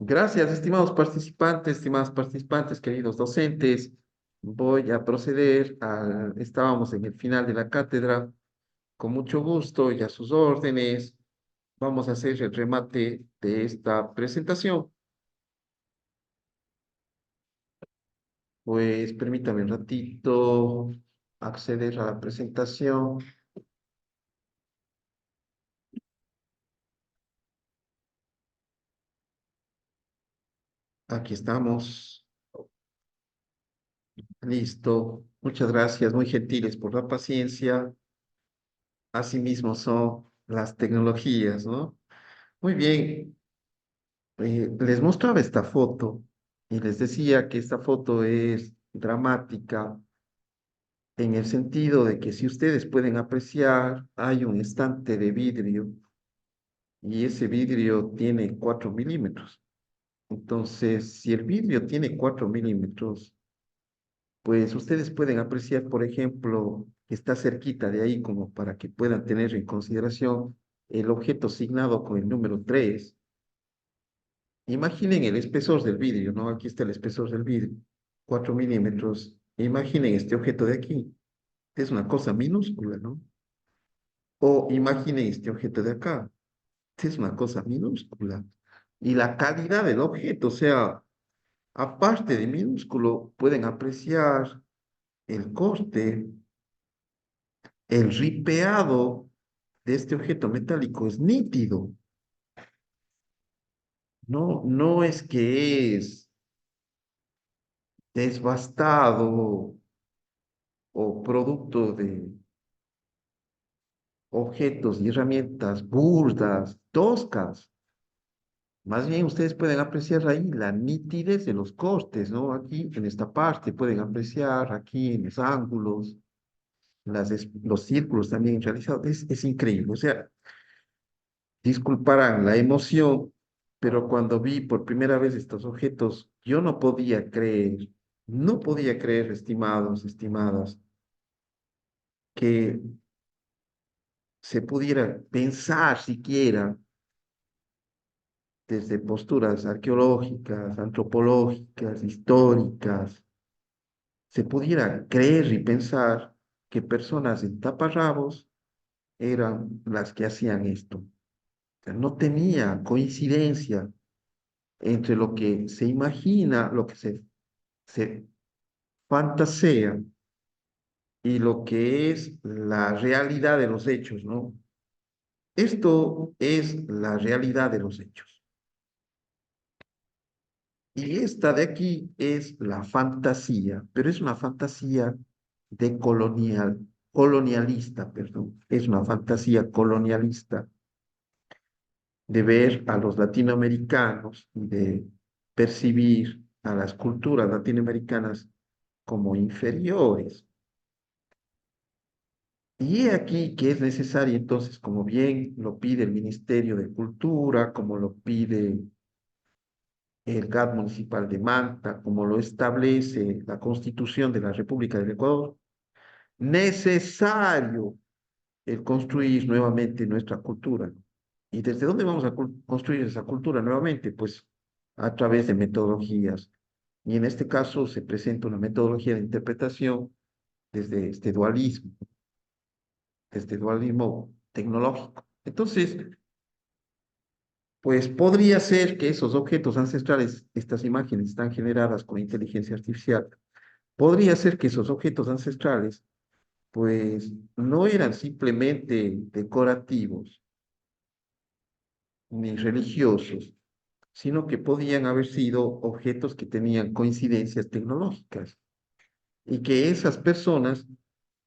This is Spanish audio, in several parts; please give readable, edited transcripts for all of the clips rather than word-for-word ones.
Gracias, estimadas participantes, queridos docentes. Voy a proceder estábamos en el final de la cátedra. Con mucho gusto y a sus órdenes, vamos a hacer el remate de esta presentación. Pues permítame un ratito acceder a la presentación. Aquí estamos. Listo. Muchas gracias, muy gentiles por la paciencia. Asimismo son las tecnologías, ¿no? Muy bien. Les mostraba esta foto y les decía que esta foto es dramática en el sentido de que si ustedes pueden apreciar, hay un estante de vidrio y ese vidrio tiene 4 milímetros. Entonces, si el vidrio tiene 4 milímetros, pues ustedes pueden apreciar, por ejemplo, que está cerquita de ahí como para que puedan tener en consideración el objeto signado con el número 3. Imaginen el espesor del vidrio, ¿no? Aquí está el espesor del vidrio, 4 milímetros. Imaginen este objeto de aquí, es una cosa minúscula, ¿no? O imaginen este objeto de acá, es una cosa minúscula. Y la calidad del objeto, o sea, aparte de minúsculo, pueden apreciar el corte, el ripeado de este objeto metálico es nítido. No, no es que es desbastado o producto de objetos y herramientas burdas, toscas. Más bien ustedes pueden apreciar ahí la nitidez de los cortes, ¿no? Aquí en esta parte pueden apreciar, aquí en los ángulos, los círculos también realizados. Es increíble. O sea, disculparán la emoción, pero cuando vi por primera vez estos objetos, yo no podía creer, no podía creer, estimados, estimadas, que se pudiera pensar siquiera desde posturas arqueológicas, antropológicas, históricas, se pudiera creer y pensar que personas en taparrabos eran las que hacían esto. O sea, no tenía coincidencia entre lo que se imagina, lo que se fantasea y lo que es la realidad de los hechos, ¿no? Esto es la realidad de los hechos. Y esta de aquí es la fantasía, pero es una fantasía colonialista, perdón. Es una fantasía colonialista de ver a los latinoamericanos y de percibir a las culturas latinoamericanas como inferiores. Y he aquí que es necesario entonces, como bien lo pide el Ministerio de Cultura, como lo pide el GAT municipal de Manta, como lo establece la Constitución de la República del Ecuador, necesario el construir nuevamente nuestra cultura. ¿Y desde dónde vamos a construir esa cultura nuevamente? Pues a través de metodologías. Y en este caso se presenta una metodología de interpretación desde este dualismo tecnológico. Entonces, pues podría ser que esos objetos ancestrales, estas imágenes están generadas con inteligencia artificial. Podría ser que esos objetos ancestrales, pues no eran simplemente decorativos ni religiosos, sino que podían haber sido objetos que tenían coincidencias tecnológicas y que esas personas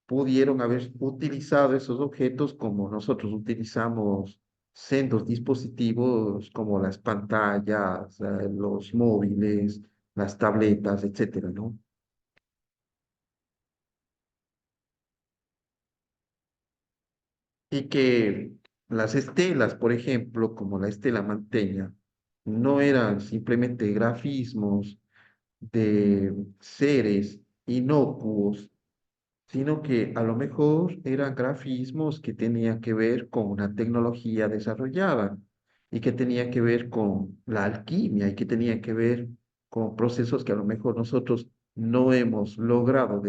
pudieron haber utilizado esos objetos como nosotros utilizamos sendos dispositivos como las pantallas, los móviles, las tabletas, etcétera, ¿no? Y que las estelas, por ejemplo, como la estela manteña, no eran simplemente grafismos de seres inocuos, sino que a lo mejor eran grafismos que tenían que ver con una tecnología desarrollada. y que tenía que ver con la alquimia y que tenía que ver con procesos que a lo mejor nosotros no hemos logrado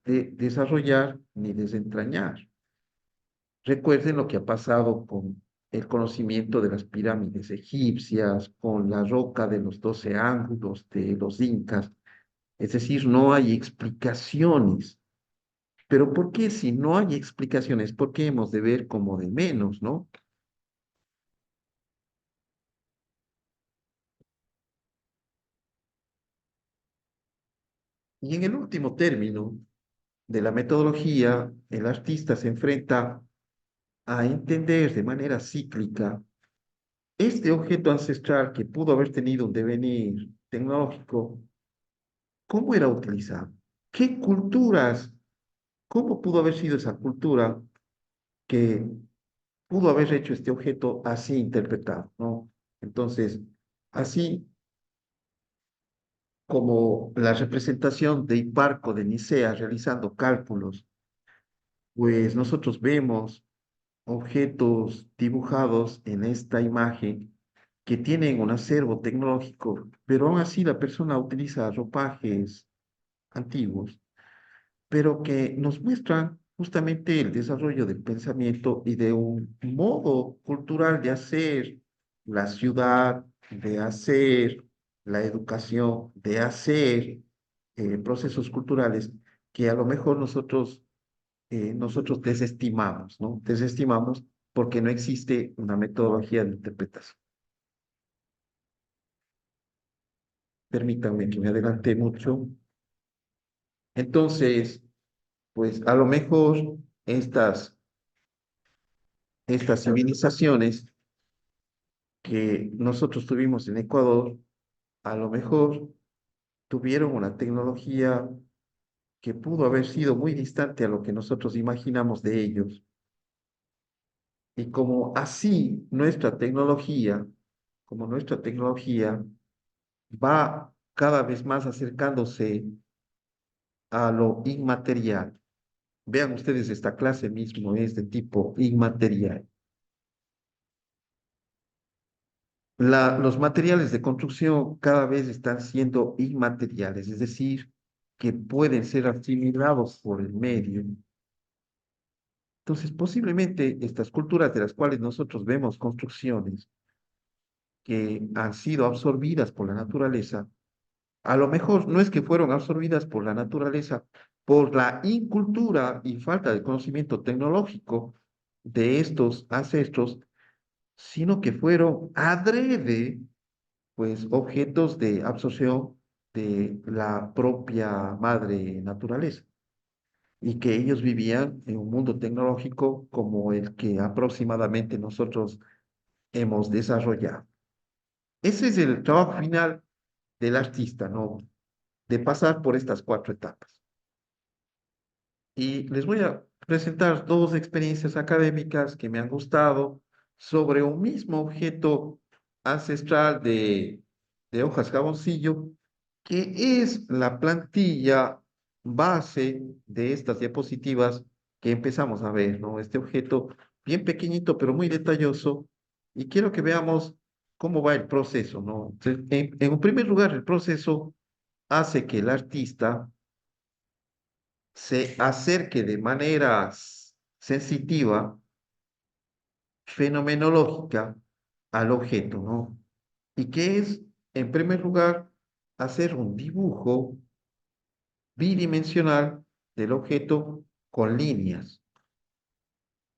desarrollar ni desentrañar. Recuerden lo que ha pasado con el conocimiento de las pirámides egipcias, con la roca de los 12 ángulos de los incas. Es decir, no hay explicaciones. Pero ¿por qué si no hay explicaciones? ¿Por qué hemos de ver como de menos, no? Y en el último término de la metodología, el artista se enfrenta a entender de manera cíclica este objeto ancestral que pudo haber tenido un devenir tecnológico, ¿cómo era utilizado? ¿Qué culturas, cómo pudo haber sido esa cultura que pudo haber hecho este objeto así interpretado, ¿no? Entonces, así como la representación de Hiparco de Nicea realizando cálculos, pues nosotros vemos objetos dibujados en esta imagen que tienen un acervo tecnológico, pero aún así la persona utiliza ropajes antiguos, pero que nos muestran justamente el desarrollo del pensamiento y de un modo cultural de hacer la ciudad, de hacer la educación, de hacer procesos culturales que a lo mejor nosotros desestimamos, ¿no? Desestimamos porque no existe una metodología de interpretación. Permítanme que me adelante mucho. Entonces, pues a lo mejor estas civilizaciones que nosotros tuvimos en Ecuador, a lo mejor tuvieron una tecnología que pudo haber sido muy distante a lo que nosotros imaginamos de ellos. Y como así como nuestra tecnología va cada vez más acercándose a lo inmaterial. Vean ustedes, esta clase mismo es de tipo inmaterial. Los materiales de construcción cada vez están siendo inmateriales, es decir, que pueden ser asimilados por el medio. Entonces, posiblemente estas culturas de las cuales nosotros vemos construcciones que han sido absorbidas por la naturaleza, a lo mejor no es que fueron absorbidas por la naturaleza, por la incultura y falta de conocimiento tecnológico de estos ancestros, sino que fueron adrede, pues, objetos de absorción de la propia madre naturaleza, y que ellos vivían en un mundo tecnológico como el que aproximadamente nosotros hemos desarrollado. Ese es el trabajo final del artista, ¿no? De pasar por estas cuatro etapas. Y les voy a presentar dos experiencias académicas que me han gustado sobre un mismo objeto ancestral de hojas jaboncillo, que es la plantilla base de estas diapositivas que empezamos a ver, ¿no? Este objeto bien pequeñito, pero muy detalloso, y quiero que veamos cómo va el proceso, ¿no? Entonces, en un primer lugar, el proceso hace que el artista se acerque de manera sensitiva, fenomenológica, al objeto, ¿no? Y que es, en primer lugar, hacer un dibujo bidimensional del objeto con líneas.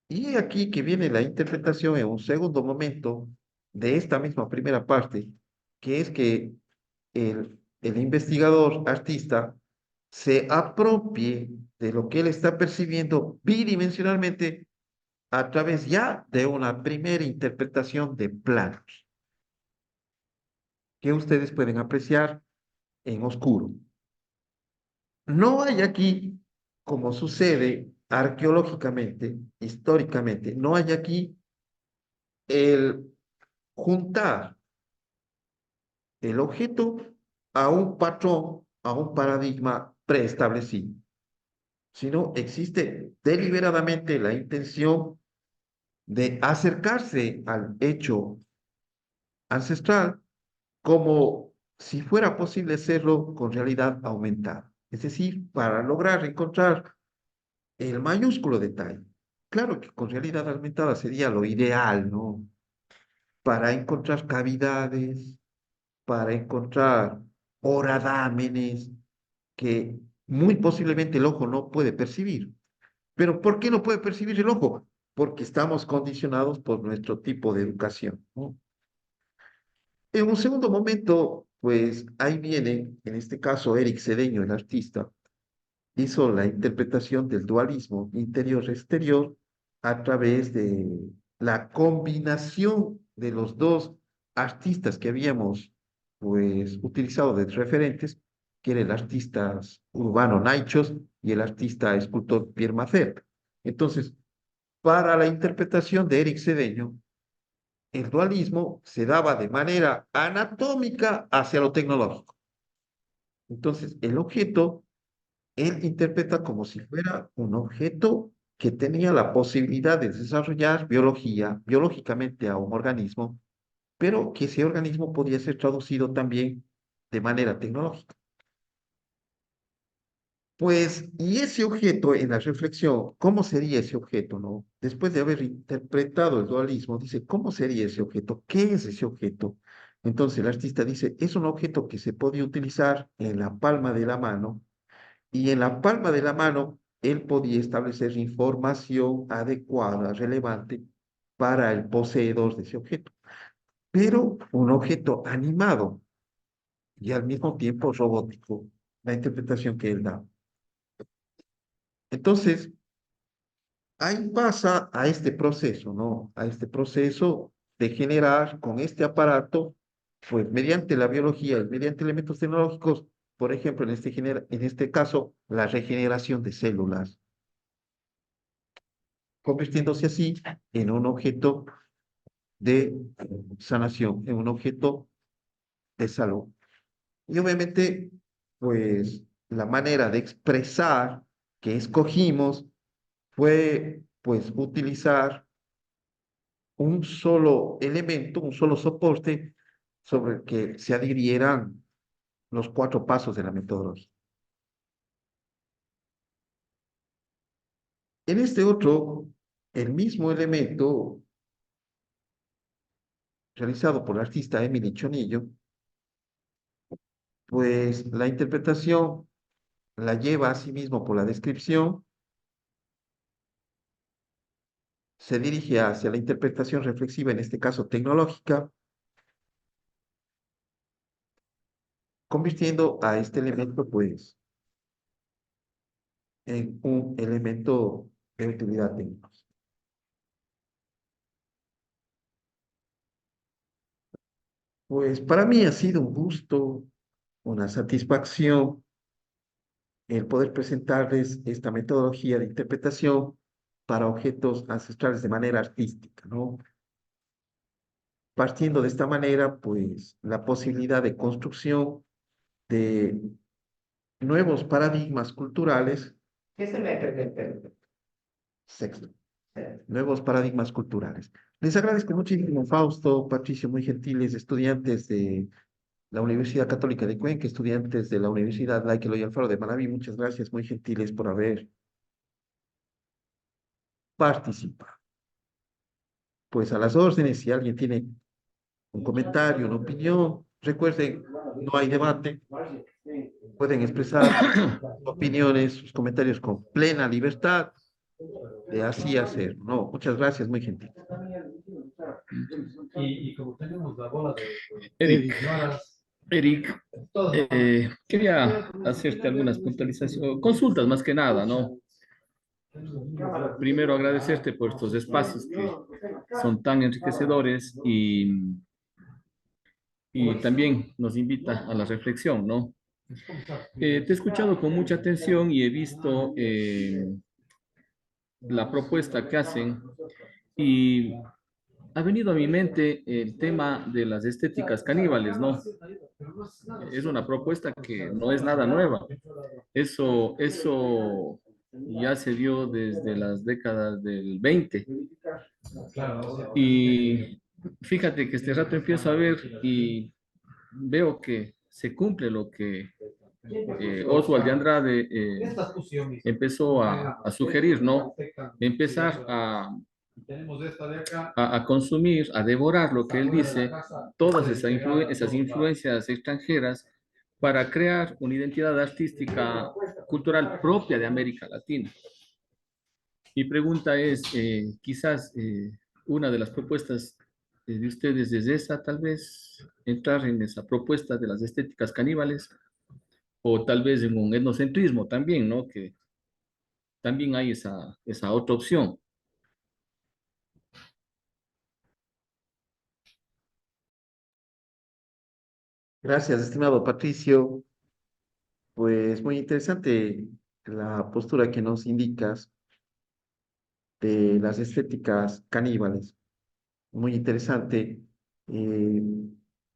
Y aquí que viene la interpretación en un segundo momento de esta misma primera parte, que es que el investigador artista se apropie de lo que él está percibiendo bidimensionalmente a través ya de una primera interpretación de planos que ustedes pueden apreciar en oscuro. No hay aquí, como sucede arqueológicamente, históricamente, no hay aquí el juntar el objeto a un patrón, a un paradigma preestablecido, sino existe deliberadamente la intención de acercarse al hecho ancestral como si fuera posible hacerlo con realidad aumentada. Es decir, para lograr encontrar el mayúsculo detalle. Claro que con realidad aumentada sería lo ideal, ¿no? Para encontrar cavidades, para encontrar horadámenes que muy posiblemente el ojo no puede percibir. Pero ¿por qué no puede percibir el ojo? Porque estamos condicionados por nuestro tipo de educación, ¿no? En un segundo momento, pues ahí viene, en este caso, Eric Cedeño, el artista, hizo la interpretación del dualismo interior-exterior a través de la combinación de los dos artistas que habíamos pues utilizado de referentes, que era el artista urbano Naichos y el artista escultor Pierre Mafer. Entonces, para la interpretación de Eric Cedeño, el dualismo se daba de manera anatómica hacia lo tecnológico. Entonces, el objeto él interpreta como si fuera un objeto que tenía la posibilidad de desarrollar biológicamente a un organismo, pero que ese organismo podía ser traducido también de manera tecnológica. Pues, y ese objeto en la reflexión, ¿cómo sería ese objeto, no? Después de haber interpretado el dualismo, dice, ¿cómo sería ese objeto? ¿Qué es ese objeto? Entonces el artista dice, es un objeto que se podía utilizar en la palma de la mano y en la palma de la mano él podía establecer información adecuada, relevante para el poseedor de ese objeto, pero un objeto animado y al mismo tiempo robótico, la interpretación que él da. Entonces, ahí pasa a este proceso, ¿no? A este proceso de generar con este aparato, pues mediante la biología y mediante elementos tecnológicos, por ejemplo, en este caso, la regeneración de células, convirtiéndose así en un objeto de sanación, en un objeto de salud. Y obviamente, pues la manera de expresar que escogimos fue, pues, utilizar un solo elemento, un solo soporte sobre el que se adhirieran los cuatro pasos de la metodología. En este otro, el mismo elemento realizado por el artista Emily Chonillo, pues la interpretación la lleva a sí mismo por la descripción, se dirige hacia la interpretación reflexiva, en este caso tecnológica, convirtiendo a este elemento, pues, en un elemento de utilidad técnica. Pues para mí ha sido un gusto, una satisfacción el poder presentarles esta metodología de interpretación para objetos ancestrales de manera artística, ¿no? Partiendo de esta manera, pues, la posibilidad de construcción de nuevos paradigmas culturales. ¿Qué se mete? Sexto, nuevos paradigmas culturales. Les agradezco muchísimo, Fausto, Patricio, muy gentiles, estudiantes de la Universidad Católica de Cuenca, estudiantes de la Universidad Laica Eloy Alfaro de Manabí, muchas gracias, muy gentiles por haber participado. Pues a las órdenes, si alguien tiene un comentario, una opinión, recuerden, no hay debate, pueden expresar opiniones, sus comentarios con plena libertad de así hacer. No, muchas gracias, muy gentil. Y como tenemos la bola Eric, malas, Eric, quería hacerte algunas puntualizaciones, consultas más que nada, ¿no? Primero agradecerte por estos espacios que son tan enriquecedores y también nos invita a la reflexión, ¿no? Te he escuchado con mucha atención y he visto la propuesta que hacen y ha venido a mi mente el tema de las estéticas caníbales, ¿no? Es una propuesta que no es nada nueva. Eso ya se dio desde las décadas del 20. claro, Y fíjate que este rato empiezo a ver y veo que se cumple lo que Oswald de Andrade empezó a sugerir, ¿no? Empezar a consumir, a devorar lo que él dice, todas esas influencias extranjeras para crear una identidad artística cultural propia de América Latina. Mi pregunta es, quizás una de las propuestas de ustedes es esa, tal vez entrar en esa propuesta de las estéticas caníbales, o tal vez en un etnocentrismo también, ¿no? Que también hay esa otra opción. Gracias, estimado Patricio. Pues muy interesante la postura que nos indicas de las estéticas caníbales. Muy interesante. Eh,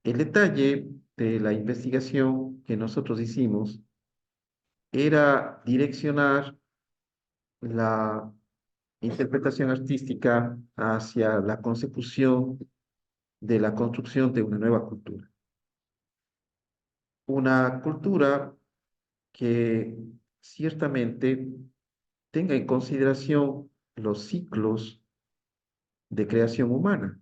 el detalle de la investigación que nosotros hicimos era direccionar la interpretación artística hacia la consecución de la construcción de una nueva cultura. Una cultura que ciertamente tenga en consideración los ciclos de creación humana.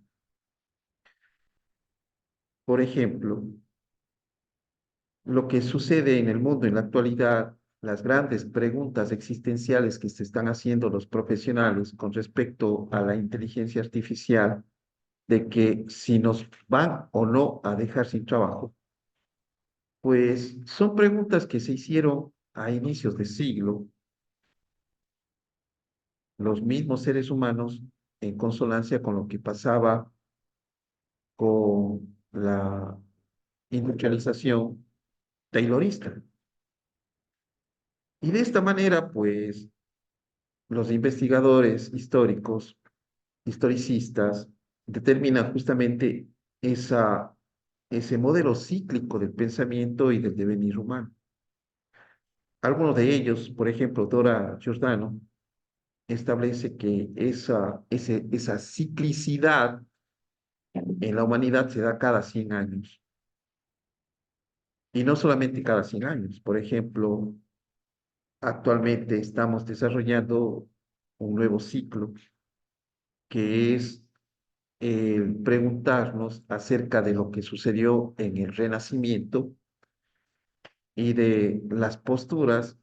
Por ejemplo, lo que sucede en el mundo en la actualidad, las grandes preguntas existenciales que se están haciendo los profesionales con respecto a la inteligencia artificial, de que si nos van o no a dejar sin trabajo, pues son preguntas que se hicieron a inicios de siglo los mismos seres humanos en consonancia con lo que pasaba con la industrialización taylorista. Y de esta manera, pues, los investigadores históricos, historicistas, determinan justamente esa, ese modelo cíclico del pensamiento y del devenir humano. Algunos de ellos, por ejemplo, Dora Giordano, establece que esa ciclicidad en la humanidad se da cada 100 años. Y no solamente cada 100 años. Por ejemplo, actualmente estamos desarrollando un nuevo ciclo que es preguntarnos acerca de lo que sucedió en el Renacimiento y de las posturas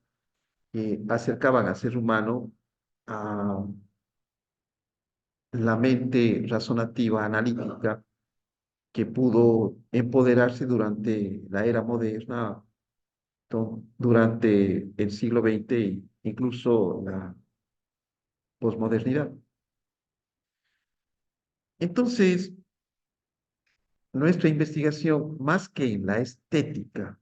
que acercaban al ser humano a la mente razonativa, analítica, que pudo empoderarse durante la era moderna, durante el siglo XX e incluso la posmodernidad. Entonces, nuestra investigación, más que en la estética,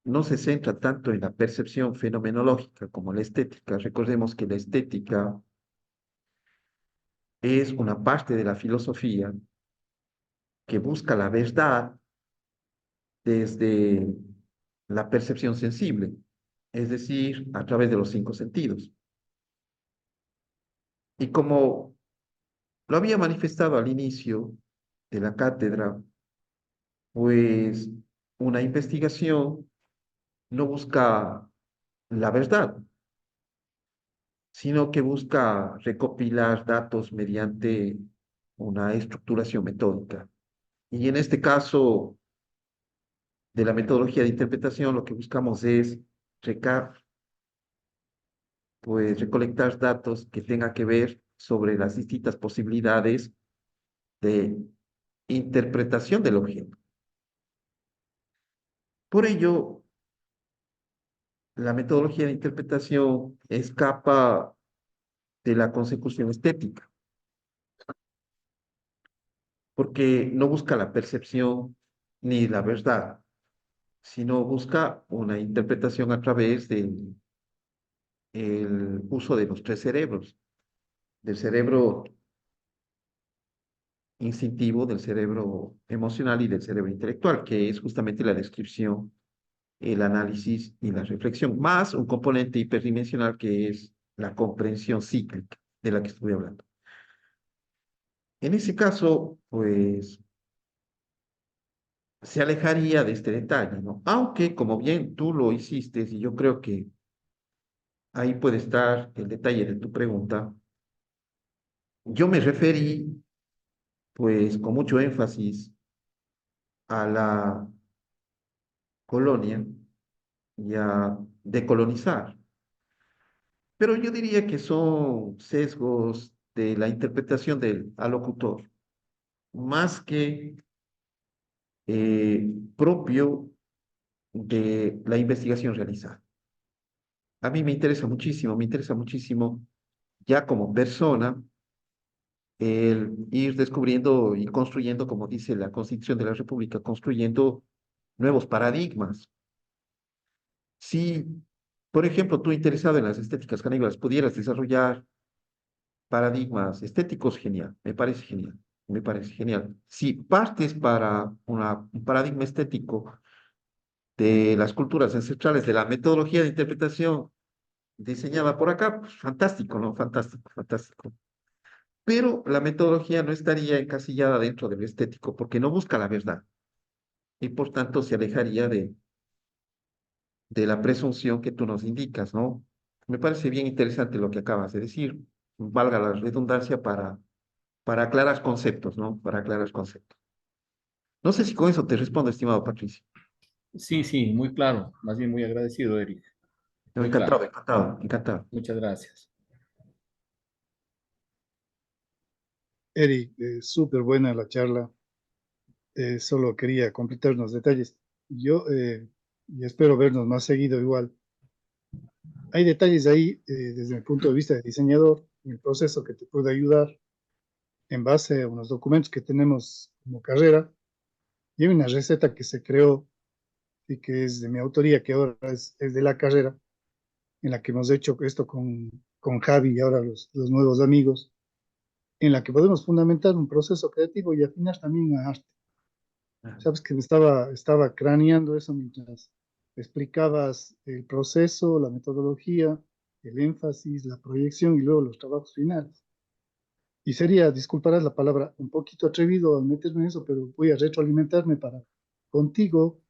no se centra tanto en la percepción fenomenológica como la estética. Recordemos que la estética es una parte de la filosofía que busca la verdad desde la percepción sensible, es decir, a través de los cinco sentidos. Y como lo había manifestado al inicio de la cátedra, pues una investigación no busca la verdad, sino que busca recopilar datos mediante una estructuración metódica. Y en este caso de la metodología de interpretación, lo que buscamos es reca pues, recolectar datos que tengan que ver sobre las distintas posibilidades de interpretación del objeto. Por ello, la metodología de interpretación escapa de la consecución estética, porque no busca la percepción ni la verdad, sino busca una interpretación a través del el uso de los tres cerebros, del cerebro instintivo, del cerebro emocional y del cerebro intelectual, que es justamente la descripción, el análisis y la reflexión, más un componente hiperdimensional que es la comprensión cíclica de la que estuve hablando. En ese caso, pues se alejaría de este detalle, ¿no? Aunque, como bien tú lo hiciste, y yo creo que ahí puede estar el detalle de tu pregunta, yo me referí, pues, con mucho énfasis a la colonia y a decolonizar. Pero yo diría que son sesgos de la interpretación del alocutor, más que eh, propio de la investigación realizada. A mí me interesa muchísimo ya como persona el ir descubriendo y construyendo, como dice la Constitución de la República, construyendo nuevos paradigmas. Si, por ejemplo, tú interesado en las estéticas caníbales pudieras desarrollar paradigmas estéticos, genial, me parece genial, me parece genial. Si partes para un paradigma estético de las culturas ancestrales, de la metodología de interpretación diseñada por acá, pues fantástico, ¿no? Fantástico, fantástico. Pero la metodología no estaría encasillada dentro del estético porque no busca la verdad y por tanto se alejaría de la presunción que tú nos indicas, ¿no? Me parece bien interesante lo que acabas de decir, valga la redundancia para aclarar conceptos, ¿no? Para aclarar conceptos. No sé si con eso te respondo, estimado Patricio. Sí, sí, muy claro. Más bien muy agradecido, Eric. No, Muy encantado, claro. encantado, encantado. Muchas gracias. Eric, súper buena la charla. Solo quería completar unos detalles. Yo, y espero vernos más seguido igual. Hay detalles ahí, desde mi punto de vista de diseñador, en el proceso que te puede ayudar en base a unos documentos que tenemos como carrera. Y hay una receta que se creó y que es de mi autoría, que ahora es de la carrera, en la que hemos hecho esto con Javi y ahora los nuevos amigos, en la que podemos fundamentar un proceso creativo y afinar también a arte. Sabes que estaba craneando eso mientras explicabas el proceso, la metodología, el énfasis, la proyección y luego los trabajos finales. Y sería, disculparás la palabra, un poquito atrevido al meterme en eso, pero voy a retroalimentarme para contigo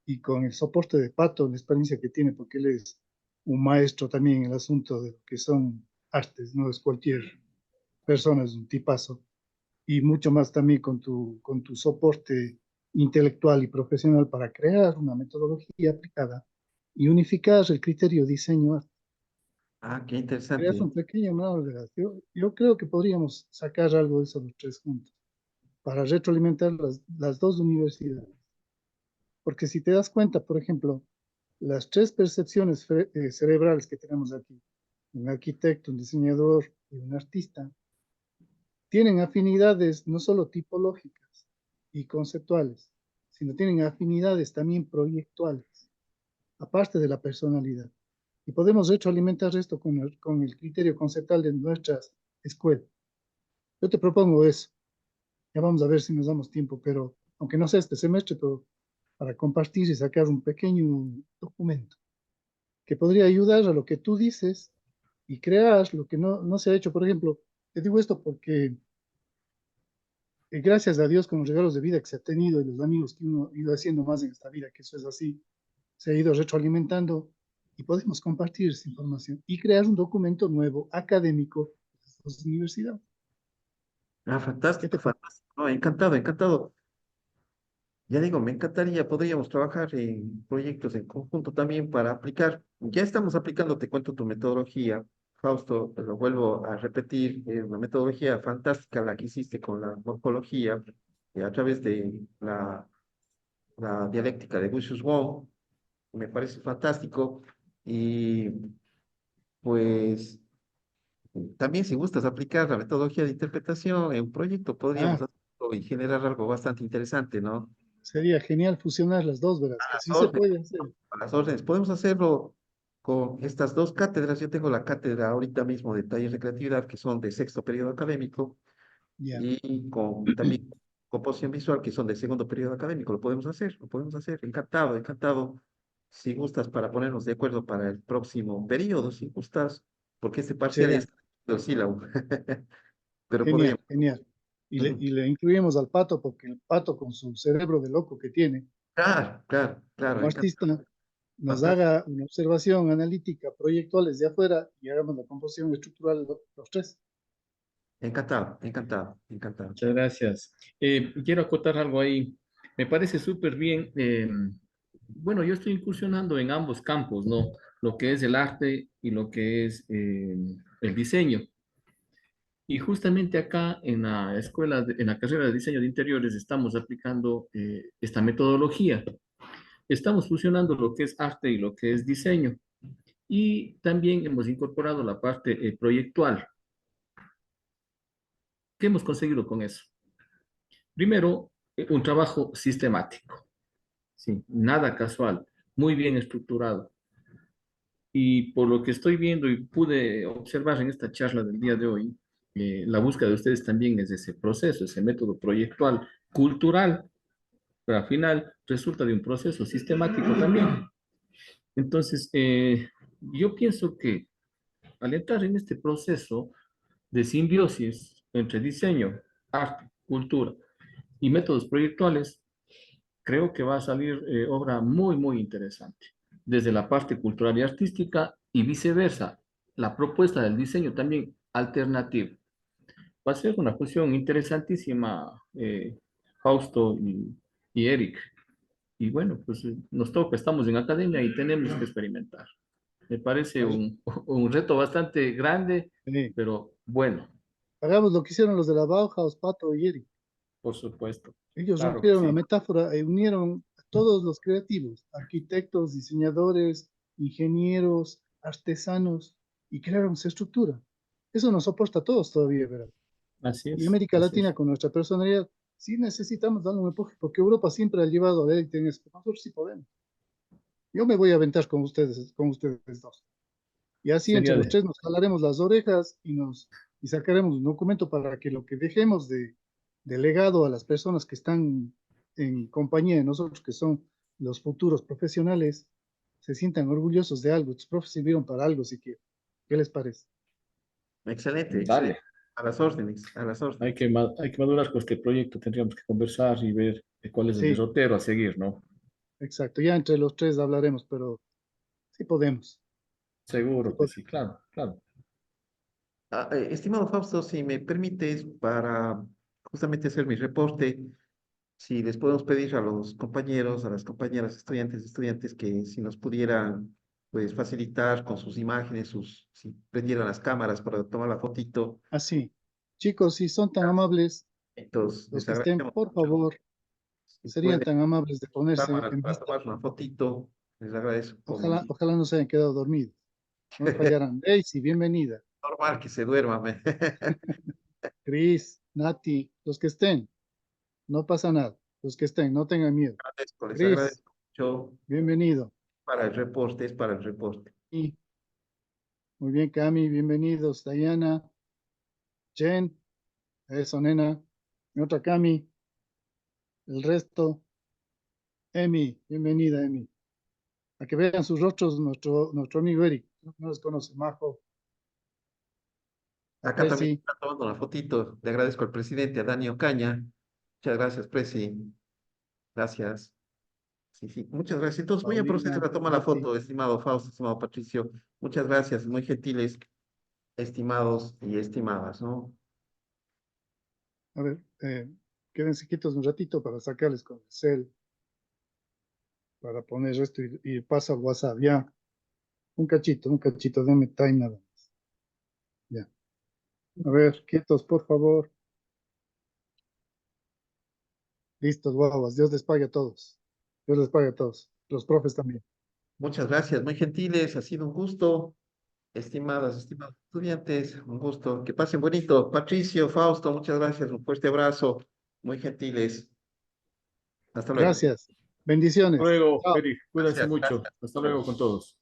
y con el soporte de Pato, la experiencia que tiene, porque él es un maestro también en el asunto de lo que son artes, no es cualquier persona, es un tipazo y mucho más también con tu soporte intelectual y profesional para crear una metodología aplicada y unificar el criterio diseño. Ah, qué Creas interesante. un pequeño manual de yo creo que podríamos sacar algo de eso los tres juntos para retroalimentar las dos universidades. Porque si te das cuenta, por ejemplo, las tres percepciones cerebrales que tenemos aquí, un arquitecto, un diseñador y un artista, tienen afinidades no solo tipológicas y conceptuales, sino tienen afinidades también proyectuales, aparte de la personalidad. Y podemos retroalimentar esto con el criterio conceptual de nuestras escuelas. Yo te propongo eso. Ya vamos a ver si nos damos tiempo, pero aunque no sea este semestre, pero para compartir y sacar un pequeño documento que podría ayudar a lo que tú dices y crear lo que no se ha hecho. Por ejemplo, te digo esto porque gracias a Dios con los regalos de vida que se ha tenido y los amigos que uno ha ido haciendo más en esta vida, que eso es así, se ha ido retroalimentando y podemos compartir esa información y crear un documento nuevo académico de las universidades. Ah, ¿Qué fantástico, te parece? fantástico. No, encantado, encantado. Ya digo, me encantaría, podríamos trabajar en proyectos en conjunto también para aplicar. Ya estamos aplicando, te cuento tu metodología, Fausto, te lo vuelvo a repetir, es una metodología fantástica la que hiciste con la morfología a través de la dialéctica de Lucius Wong, me parece fantástico. Y pues también si gustas aplicar la metodología de interpretación en un proyecto, podríamos Ah, hacerlo y generar algo bastante interesante, ¿no? sería genial fusionar las dos, A verás, que las sí se órdenes. puede hacer. A las órdenes. Podemos hacerlo con estas dos cátedras. Yo tengo la cátedra ahorita mismo de talleres de creatividad que son de sexto periodo académico Ya, y con también composición visual que son de segundo periodo académico. Lo podemos hacer, lo podemos hacer. Encantado, encantado. Si gustas para ponernos de acuerdo para el próximo periodo, si gustas, porque este parcial ya sería está en el sílabo. Pero genial, podríamos. genial. y le incluimos al pato porque el pato con su cerebro de loco que tiene, Claro, claro, claro, como artista, nos fantástico. haga una observación analítica proyectual desde afuera y hagamos la composición estructural los tres. Encantado, encantado, encantado. Muchas gracias. Quiero acotar algo ahí. Me parece súper bien. Bueno, yo estoy incursionando en ambos campos, ¿no? Lo que es el arte y lo que es el diseño. Y justamente acá en la escuela, en la carrera de diseño de interiores, estamos aplicando esta metodología. Estamos fusionando lo que es arte y lo que es diseño. Y también hemos incorporado la parte proyectual. ¿Qué hemos conseguido con eso? Primero, un trabajo sistemático, ¿sí? Nada casual, muy bien estructurado. Y por lo que estoy viendo y pude observar en esta charla del día de hoy, la búsqueda de ustedes también es ese proceso, ese método proyectual, cultural, pero al final resulta de un proceso sistemático también. Entonces, yo pienso que al entrar en este proceso de simbiosis entre diseño, arte, cultura y métodos proyectuales, creo que va a salir obra muy, muy interesante, desde la parte cultural y artística y viceversa. La propuesta del diseño también alternativa. Va a ser una fusión interesantísima, Fausto y Eric. Y bueno, pues nos toca, estamos en academia y tenemos que experimentar. Me parece un reto bastante grande, Sí. pero bueno, Hagamos lo que hicieron los de la Bauhaus, Pato y Eric. por supuesto. Ellos Claro que rompieron la sí. metáfora e unieron a todos los creativos, arquitectos, diseñadores, ingenieros, artesanos, y crearon su estructura. Eso nos aporta a todos todavía, ¿verdad? Así Y es, América así Latina, es. con nuestra personalidad, sí necesitamos darle un empuje, porque Europa siempre ha llevado a élite en eso. Nosotros sí podemos. Yo me voy a aventar con ustedes dos. Y así entre Sería los de, tres nos jalaremos las orejas y sacaremos un documento para que lo que dejemos de legado a las personas que están en compañía de nosotros, que son los futuros profesionales, se sientan orgullosos de algo. Estos profes sirvieron para algo, si quieren. ¿Qué les parece? Excelente, excelente. dale. A las órdenes, a las órdenes. Hay que madurar con este proyecto, tendríamos que conversar y ver cuál es el Sí, derrotero a seguir, ¿no? exacto. Ya entre los tres hablaremos, pero sí podemos. Sí Seguro que podemos. sí, claro, claro. Estimado Fausto, si me permites, para justamente hacer mi reporte, si les podemos pedir a los compañeros, a las compañeras, estudiantes, que si nos pudieran, pues, facilitar con sus imágenes, si prendieran las cámaras para tomar la fotito, Así. Chicos, si son tan amables, entonces los les que estén, agradecemos por mucho. favor, Si serían pueden, tan amables de ponerse cámaras en para vista. tomar una fotito, les agradezco Ojalá, mucho. ojalá no se hayan quedado dormidos. No me fallarán. Daisy, bienvenida. Normal que se duerma. Chris, Nati, los que estén, no pasa nada. Los que estén, no tengan miedo. Les Chris, agradezco mucho bienvenido. para el reporte, es para el reporte. Y muy bien, Cami, bienvenidos. Diana, Jen, eso, nena. Mi otra Cami, el resto. Emi, bienvenida, Emi. A que vean sus rostros, nuestro amigo Eric. No los conoce, Majo, a Acá también Presi. está tomando una fotito. Le agradezco al presidente, a Dani Ocaña. Muchas gracias, Presi. Gracias. Sí, sí, muchas gracias. Entonces voy a proceder Paulina, a tomar la Nati. foto, estimado Fausto, estimado Patricio. Muchas gracias, muy gentiles, estimados y estimadas, ¿no? A ver, quédense quietos un ratito para sacarles con el cel, para poner esto y paso a WhatsApp. Ya, un cachito, denme time nada más. Ya. A ver, quietos, por favor. Listos, guaguas. Dios les pague a todos. Dios les pague a todos. Los profes también. Muchas gracias, muy gentiles. Ha sido un gusto, estimadas, estimados estudiantes. Un gusto. Que pasen bonito. Patricio, Fausto, muchas gracias. Un fuerte abrazo. Muy gentiles. Hasta luego. Gracias. Hasta Bendiciones. luego, Chao. Eric, cuídense Gracias, mucho. gracias. Hasta Hasta luego luego. con todos.